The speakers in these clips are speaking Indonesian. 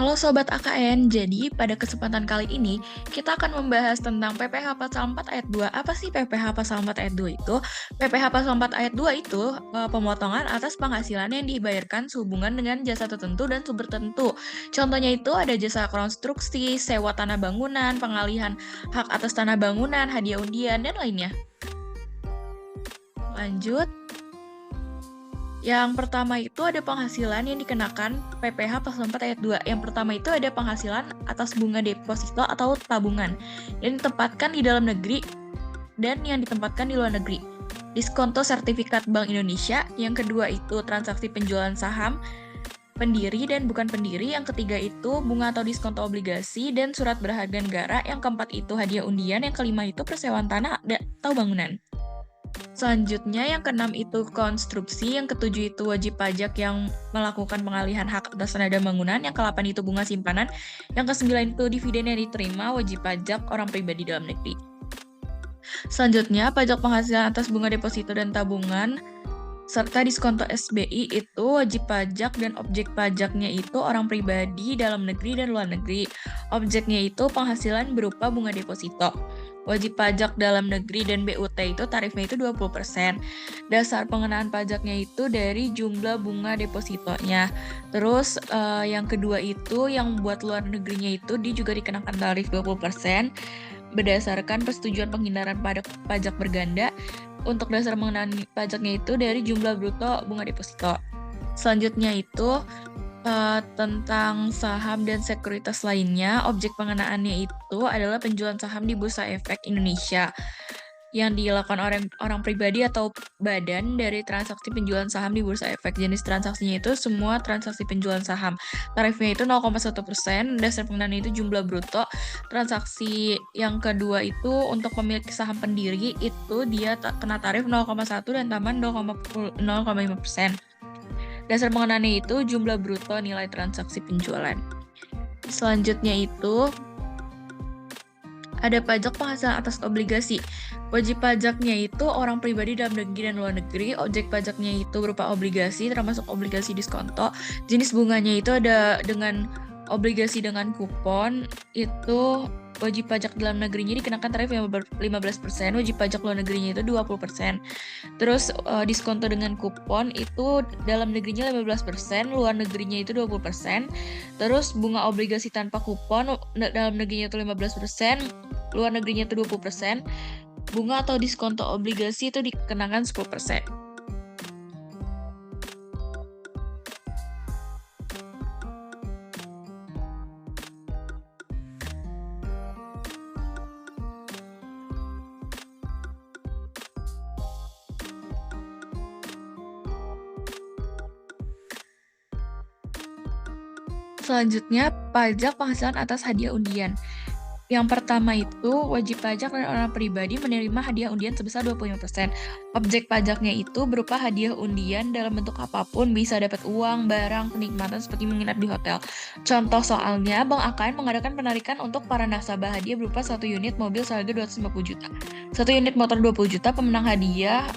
Halo Sobat AKN, jadi pada kesempatan kali ini kita akan membahas tentang PPh Pasal 4 Ayat 2. Apa sih PPh Pasal 4 Ayat 2 itu? PPh Pasal 4 Ayat 2 itu pemotongan atas penghasilan yang dibayarkan sehubungan dengan jasa tertentu dan sumber tertentu. Contohnya itu ada jasa konstruksi, sewa tanah bangunan, pengalihan hak atas tanah bangunan, hadiah undian, dan lainnya. Lanjut. Yang pertama itu ada penghasilan yang dikenakan PPh Pasal 4 Ayat 2. Yang pertama itu ada penghasilan atas bunga deposito atau tabungan yang ditempatkan di dalam negeri dan yang ditempatkan di luar negeri. Diskonto sertifikat Bank Indonesia. Yang kedua itu transaksi penjualan saham pendiri dan bukan pendiri. Yang ketiga itu bunga atau diskonto obligasi dan surat berharga negara. Yang keempat itu hadiah undian. Yang kelima itu persewaan tanah atau bangunan. Selanjutnya yang keenam itu konstruksi, yang ketujuh itu wajib pajak yang melakukan pengalihan hak atas tanah dan bangunan, yang ke-8 itu bunga simpanan, yang ke-9 itu dividen yang diterima wajib pajak orang pribadi dalam negeri. Selanjutnya pajak penghasilan atas bunga deposito dan tabungan serta diskonto SBI itu wajib pajak dan objek pajaknya itu orang pribadi dalam negeri dan luar negeri. Objeknya itu penghasilan berupa bunga deposito. Wajib pajak dalam negeri dan BUT itu tarifnya itu 20%. Dasar pengenaan pajaknya itu dari jumlah bunga depositonya. Terus yang kedua itu yang buat luar negerinya itu dia juga dikenakan tarif 20% berdasarkan persetujuan penghindaran pajak berganda. Untuk dasar pengenaan pajaknya itu dari jumlah bruto bunga deposito. Selanjutnya itu tentang saham dan sekuritas lainnya. Objek pengenaannya itu adalah penjualan saham di Bursa Efek Indonesia yang dilakukan orang pribadi atau badan dari transaksi penjualan saham di Bursa Efek. Jenis transaksinya itu semua transaksi penjualan saham. Tarifnya itu 0,1%, dasar pengenaan itu jumlah bruto. Transaksi yang kedua itu untuk pemilik saham pendiri itu dia kena tarif 0,1 dan tambahan 0,5%. Dasar pengenaannya itu jumlah bruto nilai transaksi penjualan. Selanjutnya itu ada pajak penghasilan atas obligasi. Wajib pajaknya itu orang pribadi dalam negeri dan luar negeri. Objek pajaknya itu berupa obligasi, termasuk obligasi diskonto. Jenis bunganya itu ada dengan obligasi dengan kupon, itu wajib pajak dalam negerinya dikenakan tarif 15%, wajib pajak luar negerinya itu 20%. Terus diskonto dengan kupon itu dalam negerinya 15%, luar negerinya itu 20%. Terus bunga obligasi tanpa kupon dalam negerinya itu 15%, luar negerinya itu 20%. Bunga atau diskonto obligasi itu dikenakan 10%. Selanjutnya, pajak penghasilan atas hadiah undian. Yang pertama itu wajib pajak dan orang pribadi menerima hadiah undian sebesar 25%. Objek pajaknya itu berupa hadiah undian dalam bentuk apapun, bisa dapat uang, barang, kenikmatan seperti menginap di hotel. Contoh soalnya, Bank AKN mengadakan penarikan untuk para nasabah hadiah berupa 1 unit mobil seharga 250 juta. 1 unit motor 20 juta, pemenang hadiah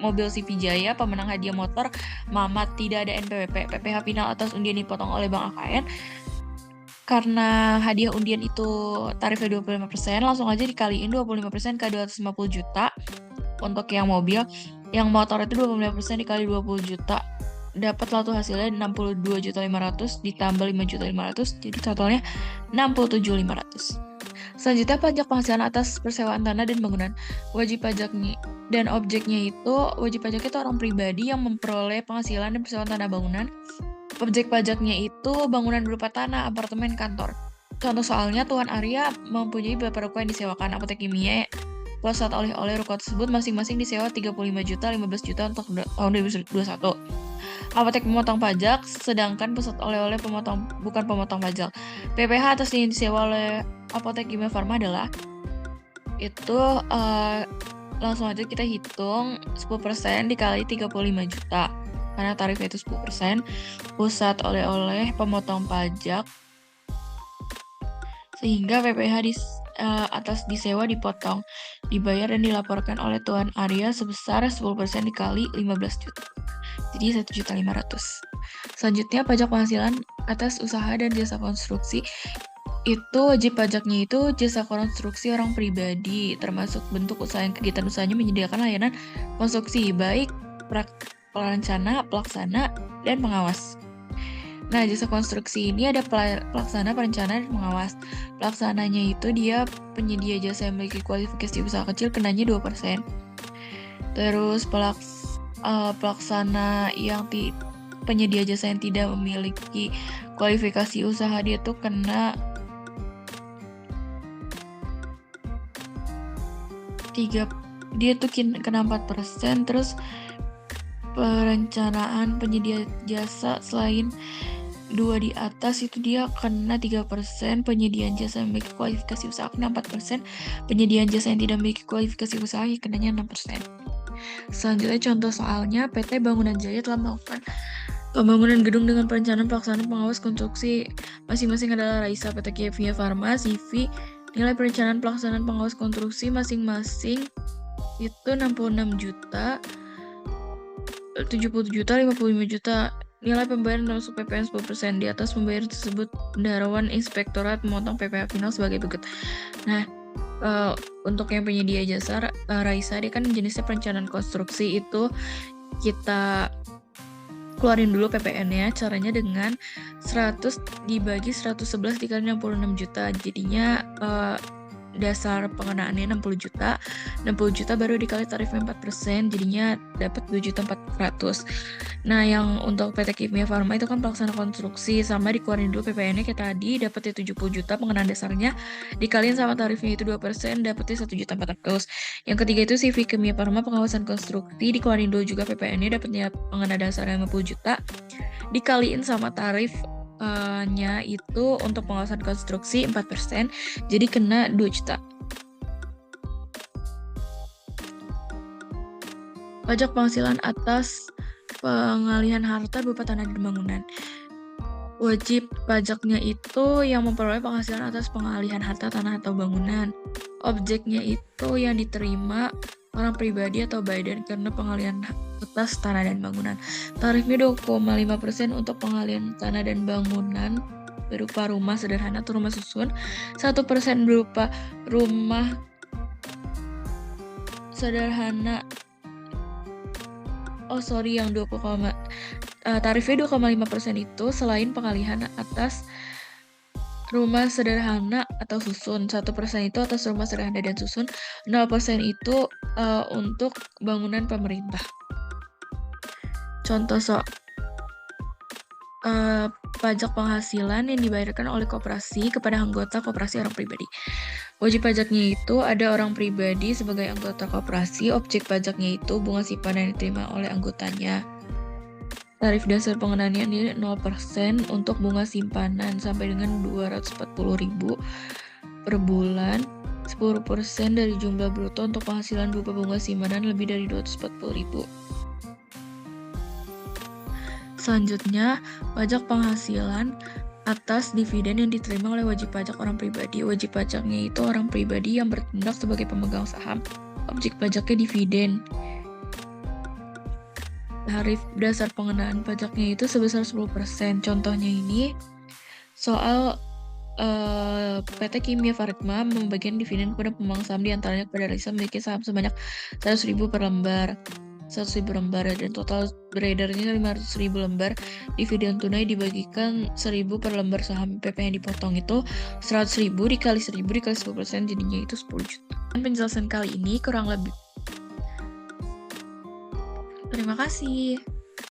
mobil CV Jaya, pemenang hadiah motor Mamat, tidak ada NPWP. PPh final atas undian dipotong oleh Bank AKN. Karena hadiah undian itu tarifnya 25%, langsung aja dikaliin 25% ke 250 juta untuk yang mobil. Yang motor itu 25% dikali 20 juta. Dapatlah tuh hasilnya 62.500 ditambah 5.500, jadi totalnya 67.500. Selanjutnya pajak penghasilan atas persewaan tanah dan bangunan. Wajib pajaknya dan objeknya itu, wajib pajaknya itu orang pribadi yang memperoleh penghasilan dan persewaan tanah bangunan. Objek pajaknya itu bangunan berupa tanah, apartemen, kantor. Contoh soalnya, Tuan Arya mempunyai beberapa ruko yang disewakan. Apotek Kimia, pusat oleh-oleh ruko tersebut masing-masing disewa 35 juta, 15 juta untuk tahun 2021. Apotek pemotong pajak, sedangkan pusat oleh-oleh bukan pemotong pajak. PPh atas yang disewa oleh Apotek Kimia Farma adalah itu langsung aja kita hitung 10% dikali 35 juta. Karena tarifnya itu 10%, pusat oleh-oleh pemotong pajak, sehingga PPh atas disewa dipotong, dibayar dan dilaporkan oleh Tuan Arya sebesar 10% dikali 15 juta. Jadi 1.500.000. Selanjutnya pajak penghasilan atas usaha dan jasa konstruksi itu wajib pajaknya itu jasa konstruksi orang pribadi, termasuk bentuk usaha yang kegiatan usahanya menyediakan layanan konstruksi, baik perancana, pelaksana, dan pengawas. Nah, jasa konstruksi ini ada pelaksana, perencana, dan pengawas. Pelaksananya itu dia penyedia jasa yang memiliki kualifikasi usaha kecil, kenanya 2%. Terus pelaksana yang penyedia jasa yang tidak memiliki kualifikasi usaha dia tuh kena 4%. Terus perencanaan penyedia jasa selain 2 di atas itu dia kena 3%, penyediaan jasa yang memiliki kualifikasi usaha kena 4%, penyediaan jasa yang tidak memiliki kualifikasi usaha kenanya 6%. Selanjutnya contoh soalnya, PT Bangunan Jaya telah melakukan pembangunan gedung dengan perencanaan pelaksanaan pengawas konstruksi masing-masing adalah Raisa, PT Kimia Farma, CV. Nilai perencanaan pelaksanaan pengawas konstruksi masing-masing itu 66 juta, 70 juta, 55 juta. Nilai pembayaran termasuk PPN 10%. Di atas pembayaran tersebut, bendaharawan inspektorat memotong PPh final sebagai berikut. Nah, untuk yang penyedia jasa Raisa, dia kan jenisnya perencanaan konstruksi itu kita keluarin dulu PPN-nya. Caranya dengan 100 dibagi 111 dikali 66 juta. Jadinya dasar pengenaannya 60 juta. 60 juta baru dikali tarifnya 4%, jadinya dapat 2.400.000. Nah, yang untuk PT Kimia Farma itu kan pelaksana konstruksi, sama dikeluarin dulu PPN-nya kayak tadi, dapatnya 70 juta pengenaan dasarnya, dikaliin sama tarifnya itu 2%, dapatnya 1.400.000. Yang ketiga itu CV Kimia Farma pengawasan konstruksi, dikeluarin dulu juga PPN-nya, dapatnya pengenaan dasarnya 50 juta, dikaliin sama tarif nya itu untuk pengawasan konstruksi 4%, jadi kena 2 juta. Pajak penghasilan atas pengalihan harta berupa tanah dan bangunan. Wajib pajaknya itu yang memperoleh penghasilan atas pengalihan harta tanah atau bangunan. Objeknya itu yang diterima orang pribadi atau badan karena pengalihan atas tanah dan bangunan. Tarifnya 2,5% untuk pengalihan tanah dan bangunan berupa rumah sederhana atau rumah susun, 1% berupa rumah sederhana. Tarifnya 2,5% itu selain pengalihan atas rumah sederhana atau susun, 1% itu atas rumah sederhana dan susun, 0% itu untuk bangunan pemerintah. Contoh pajak penghasilan yang dibayarkan oleh koperasi kepada anggota koperasi orang pribadi. Wajib pajaknya itu ada orang pribadi sebagai anggota koperasi, objek pajaknya itu bunga simpanan yang diterima oleh anggotanya. Tarif dasar pengenaannya ini 0% untuk bunga simpanan sampai dengan 240.000 per bulan, 10% dari jumlah bruto untuk penghasilan berupa bunga simpanan lebih dari 240.000. Selanjutnya, pajak penghasilan atas dividen yang diterima oleh wajib pajak orang pribadi. Wajib pajaknya itu orang pribadi yang bertindak sebagai pemegang saham. Objek pajaknya dividen. Tarif dasar pengenaan pajaknya itu sebesar 10%. Contohnya ini soal PT Kimia Farma membagikan dividen kepada pemegang saham, diantaranya kepada Raisa memiliki saham sebanyak 100.000 per lembar. 100.000 lembar dan total beredarnya 500.000 lembar. Dividen tunai dibagikan 1.000 per lembar saham. PP yang dipotong itu 100.000 dikali 1.000 dikali 10%, jadinya itu 10 juta. Dan penjelasan kali ini kurang lebih. Terima kasih.